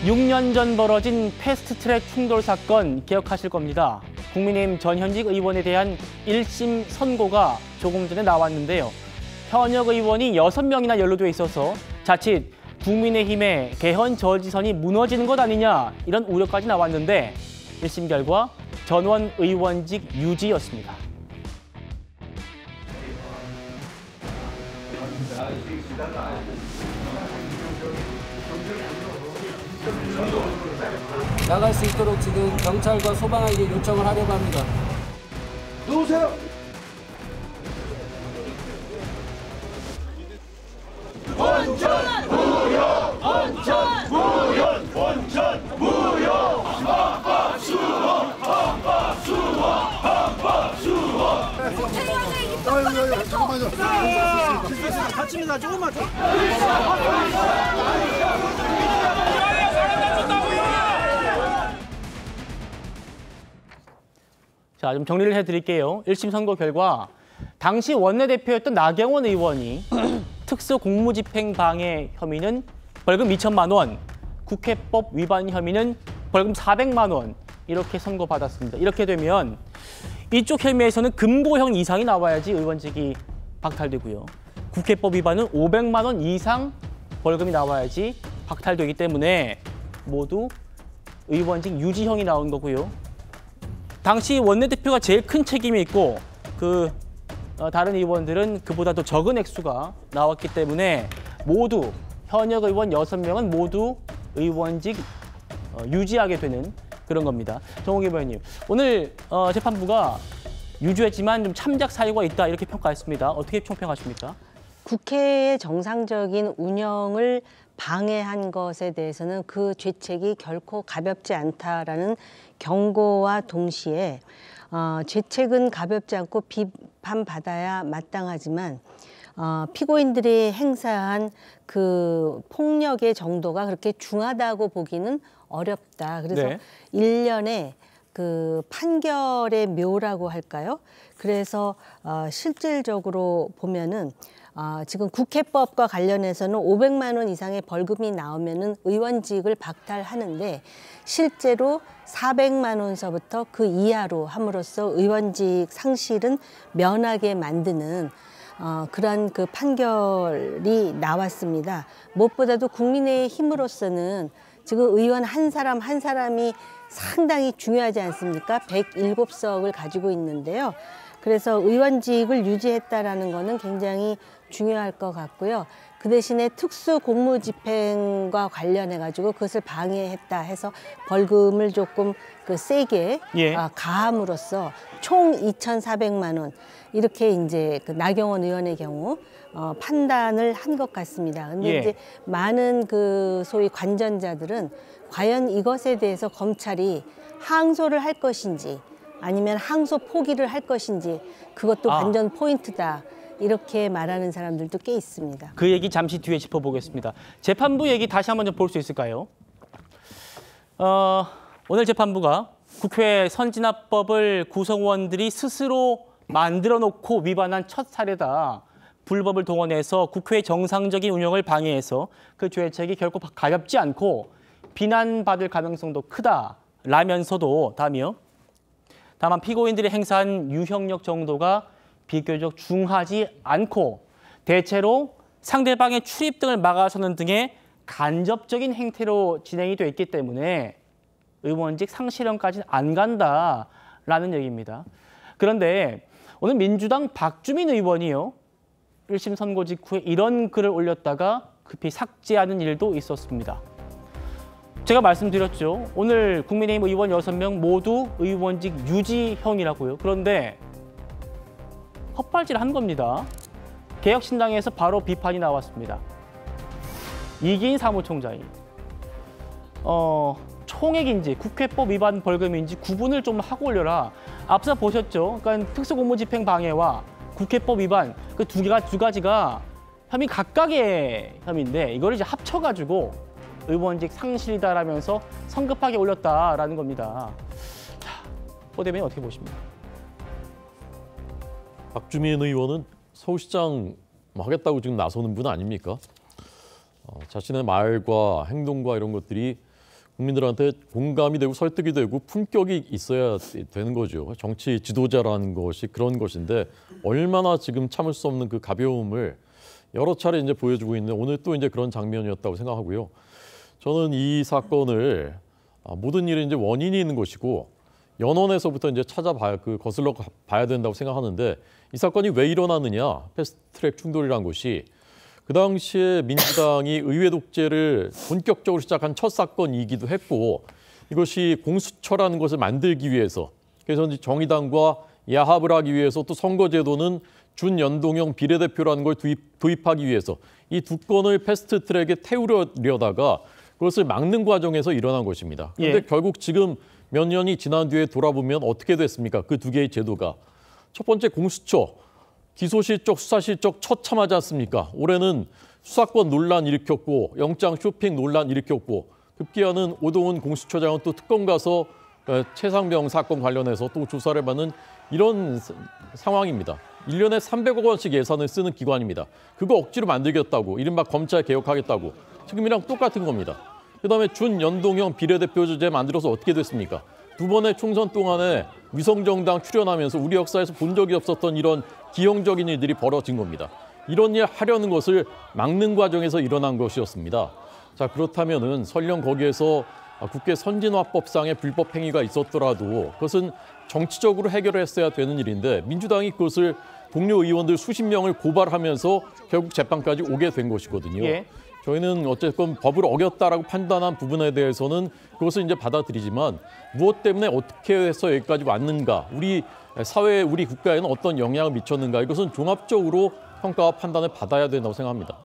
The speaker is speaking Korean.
6년 전 벌어진 패스트트랙 충돌 사건 기억하실 겁니다. 국민의힘 전현직 의원에 대한 1심 선고가 조금 전에 나왔는데요. 현역 의원이 6명이나 연루돼 있어서 자칫 국민의힘의 개헌 저지선이 무너지는 것 아니냐 이런 우려까지 나왔는데 1심 결과 전원 의원직 유지였습니다. 나갈 수 있도록 지금 경찰과 소방에게 요청을 하려고 합니다. 누우세요. 원천 무효! 원천 무효! 원천 무효! 헌법 수호! 헌법 수호! 헌법 수호! 잠깐만요. 다칩니다. 조금만 더. 자, 좀 정리를 해드릴게요. 1심 선고 결과 당시 원내대표였던 나경원 의원이 특수 공무집행 방해 혐의는 벌금 2천만 원, 국회법 위반 혐의는 벌금 400만 원 이렇게 선고받았습니다. 이렇게 되면 이쪽 혐의에서는 금고형 이상이 나와야지 의원직이 박탈되고요. 국회법 위반은 500만 원 이상 벌금이 나와야지 박탈되기 때문에 모두 의원직 유지형이 나온 거고요. 당시 원내대표가 제일 큰 책임이 있고 다른 의원들은 그보다 더 적은 액수가 나왔기 때문에 모두 현역 의원 6명은 모두 의원직 유지하게 되는 그런 겁니다. 정호기 의원님, 오늘 재판부가 유죄했지만 좀 참작 사유가 있다 이렇게 평가했습니다. 어떻게 평가하십니까? 국회의 정상적인 운영을 방해한 것에 대해서는 그 죄책이 결코 가볍지 않다라는 경고와 동시에 죄책은 가볍지 않고 비판받아야 마땅하지만 피고인들이 행사한 그 폭력의 정도가 그렇게 중하다고 보기는 어렵다. 그래서 네. 일련의 그 판결의 묘라고 할까요? 그래서 실질적으로 보면은 지금 국회법과 관련해서는 500만 원 이상의 벌금이 나오면은 의원직을 박탈하는데 실제로 400만 원서부터 그 이하로 함으로써 의원직 상실은 면하게 만드는 그런 그 판결이 나왔습니다. 무엇보다도 국민의힘으로서는 지금 의원 한 사람 한 사람이 상당히 중요하지 않습니까? 107석을 가지고 있는데요. 그래서 의원직을 유지했다라는 거는 굉장히 중요할 것 같고요. 그 대신에 특수 공무집행과 관련해 가지고 그것을 방해했다 해서 벌금을 조금 세게 가함으로써 총 2,400만 원 이렇게 이제 그 나경원 의원의 경우 판단을 한 것 같습니다. 근데 이제 많은 그 소위 관전자들은 과연 이것에 대해서 검찰이 항소를 할 것인지 아니면 항소 포기를 할 것인지 그것도 관전 포인트다. 이렇게 말하는 사람들도 꽤 있습니다. 그 얘기 잠시 뒤에 짚어보겠습니다. 재판부 얘기 다시 한번 좀 볼 수 있을까요? 오늘 재판부가 국회 선진화법을 구성원들이 스스로 만들어 놓고 위반한 첫 사례다. 불법을 동원해서 국회의 정상적인 운영을 방해해서 그 죄책이 결코 가볍지 않고 비난받을 가능성도 크다라면서도 다만 피고인들이 행사한 유형력 정도가 비교적 중하지 않고 대체로 상대방의 출입 등을 막아서는 등의 간접적인 행태로 진행이 돼 있기 때문에 의원직 상실형까지는 안 간다라는 얘기입니다. 그런데 오늘 민주당 박주민 의원이요. 1심 선고 직후에 이런 글을 올렸다가 급히 삭제하는 일도 있었습니다. 제가 말씀드렸죠. 오늘 국민의힘 의원 6명 모두 의원직 유지형이라고요. 그런데 헛발질한 겁니다. 개혁신당에서 바로 비판이 나왔습니다. 이기인 사무총장이 총액인지 국회법 위반 벌금인지 구분을 좀 하고 올려라. 앞서 보셨죠? 그러니까 특수공무집행 방해와 국회법 위반 그 두 가지가 혐의 각각의 혐의인데 이거를 이제 합쳐가지고 의원직 상실이다라면서 성급하게 올렸다라는 겁니다. 자, 호 대변인 어떻게 보십니까? 박주민 의원은 서울시장 하겠다고 지금 나서는 분 아닙니까? 자신의 말과 행동과 이런 것들이 국민들한테 공감이 되고 설득이 되고 품격이 있어야 되는 거죠. 정치 지도자라는 것이 그런 것인데 얼마나 지금 참을 수 없는 그 가벼움을 여러 차례 이제 보여주고 있는 오늘 또 이제 그런 장면이었다고 생각하고요. 저는 이 사건을 모든 일에 이제 원인이 있는 것이고 연원에서부터 이제 찾아봐야 거슬러 봐야 된다고 생각하는데 이 사건이 왜 일어나느냐 패스트트랙 충돌이란 것이 그 당시에 민주당이 의회 독재를 본격적으로 시작한 첫 사건이기도 했고 이것이 공수처라는 것을 만들기 위해서 그래서 정의당과 야합을 하기 위해서 또 선거제도는 준연동형 비례대표라는 걸 도입하기 위해서 이 두 건을 패스트트랙에 태우려다가 그것을 막는 과정에서 일어난 것입니다. 그런데 예. 결국 지금 몇 년이 지난 뒤에 돌아보면 어떻게 됐습니까? 그 두 개의 제도가. 첫 번째 공수처. 기소실적, 수사실적 처참하지 않습니까? 올해는 수사권 논란 일으켰고 영장 쇼핑 논란 일으켰고 급기야는 오동훈 공수처장은 또 특검 가서 최상병 사건 관련해서 또 조사를 받는 이런 상황입니다. 1년에 300억 원씩 예산을 쓰는 기관입니다. 그거 억지로 만들겠다고 이른바 검찰 개혁하겠다고 지금이랑 똑같은 겁니다. 그다음에 준연동형 비례대표제 만들어서 어떻게 됐습니까? 두 번의 총선 동안에 위성정당 출연하면서 우리 역사에서 본 적이 없었던 이런 기형적인 일들이 벌어진 겁니다. 이런 일 하려는 것을 막는 과정에서 일어난 것이었습니다. 자, 그렇다면은 설령 거기에서 국회 선진화법상의 불법 행위가 있었더라도 그것은 정치적으로 해결했어야 되는 일인데 민주당이 그것을 동료 의원들 수십 명을 고발하면서 결국 재판까지 오게 된 것이거든요. 예. 저희는 어쨌건 법을 어겼다라고 판단한 부분에 대해서는 그것을 이제 받아들이지만 무엇 때문에 어떻게 해서 여기까지 왔는가, 우리 사회에 우리 국가에는 어떤 영향을 미쳤는가 이것은 종합적으로 평가와 판단을 받아야 된다고 생각합니다.